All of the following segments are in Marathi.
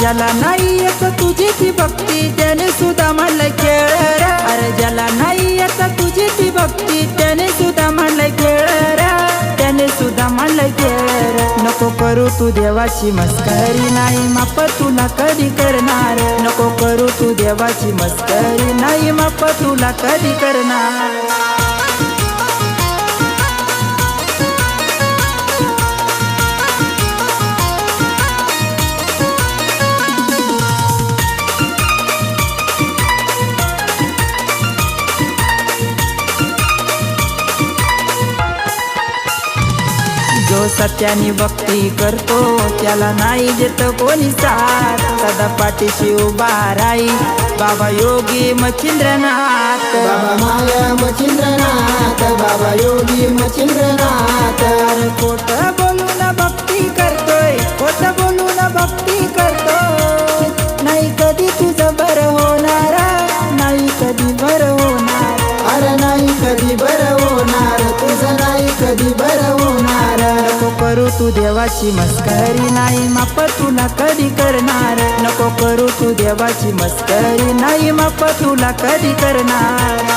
ज्याला नाही येत तुझी ती भक्ती त्याने सुद्धा म्हणलं खेळ रे. अरे ज्याला नाही येत तुझी ती भक्ती त्याने सुद्धा म्हणलं खेळ रे. त्याने सुद्धा म्हणलं खेळ रे. नको करू तू देवाची मस्करी नाही माफ तुला कधी करणार. नको करू तू देवाची मस्करी नाही माफ तुला कधी करणार. जो सत्याने भक्ती करतो त्याला नाही देत कोणी साथ. सदा पाठीशी उभा राही बाबा योगी मच्छिंद्रनाथ. बाबा माया मच्छिंद्रनाथ, बाबा योगी मच्छिंद्रनाथ. अरे खोट बोलून भक्ती करतोय, खोट बोलून भक्ती करतोय. नाही कधी तुझं बरं होणार, नाही कधी बरं होणार. अरे नाही कधी बरं होणार, तुझं नाही कधी बरं होणार. नको करू तू देवाची मस्करी नाही माफ तुला कधी करणार. नको करू तू देवाची मस्करी नाही माफ तुला कधी करणार.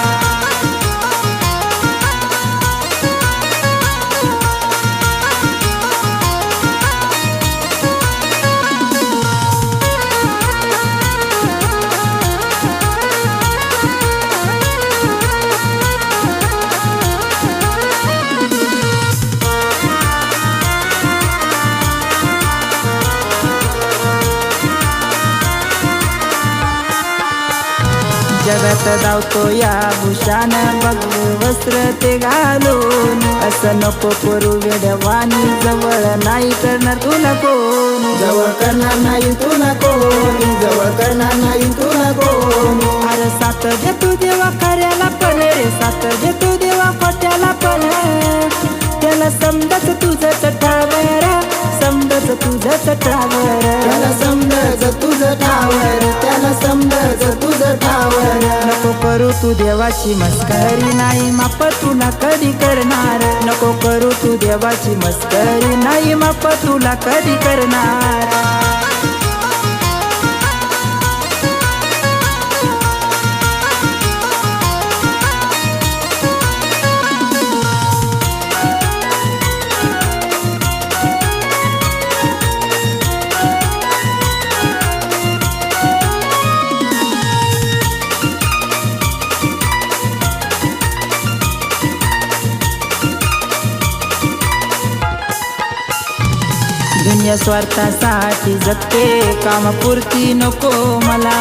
जगात धावतो या भूषान भगवे वस्त्र ते घालून. असं नको करू वेडवानी जवळ नाही करणार तुला कोण. जवळ करणार नाही तुला कोण, जवळ करणार नाही तुला कोण. अरे साथ दे तू देवा खऱ्याला पण रे, साथ दे तू देवा खोट्याला पण. त्याला समजत तुझं चटावर, समजत तुझं चटावर. त्याला समज तुझं ठावर, त्याला समज तुझं ठावर. नको करू तू देवाची मस्करी नाही माफ तुला कधी करणार. नको करू तू देवाची मस्करी नाही माफ तुला कधी करणार. दुनिया स्वार्थासाठी जगते, कामापुरती नको मला.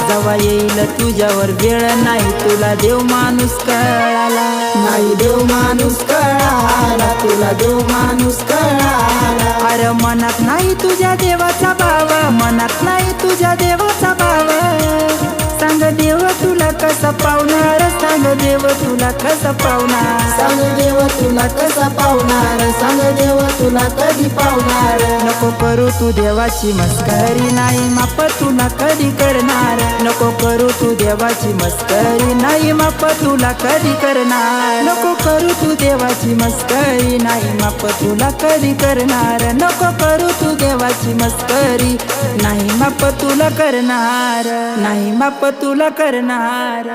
जेव्हा येईल तुझ्यावर वेळ नाही तुला देव माणूस कळाला. नाही देव माणूस कळाला, तुला देव माणूस कळाला. अरे मनात नाही तुझ्या देवाचा भाव, मनात नाही तुझ्या देवाचा भाव. सांग देव तुला कसा पावणार, सांग देव तुला कसा पावणार. सांग देव तुला कसा पावणार, सांग देव तुला कधी पावणार. नको करू तू देवाची मस्करी नाही माफ तुला कधी करणार. नको करू तू देवाची मस्करी नाही माफ तुला कधी करणार. नको करू तू देवाची मस्करी नाही माफ तुला कधी करणार. नको करू तू देवाची मस्करी नाही माफ तुला करणार, नाही माफ तुला करणार.